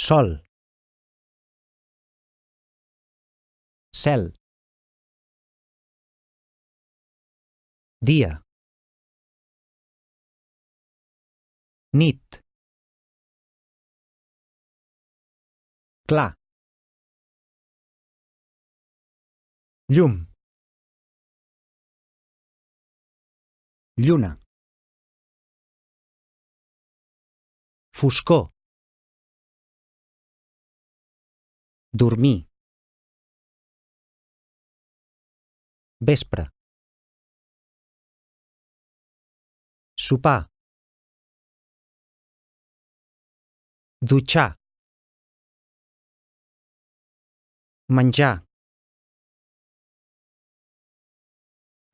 Sol. Cel. Dia. Nit. Clar. Llum. Lluna. Foscor. Dormir. Vespre. Sopar. Dutxar. Menjar.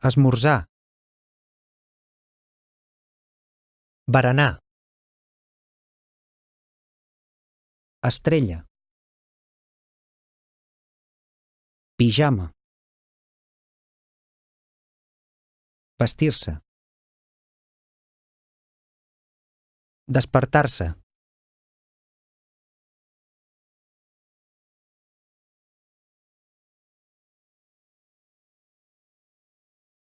Esmorzar. Berenar. Estrella. Pijama. Vestir-se. Despertar-se.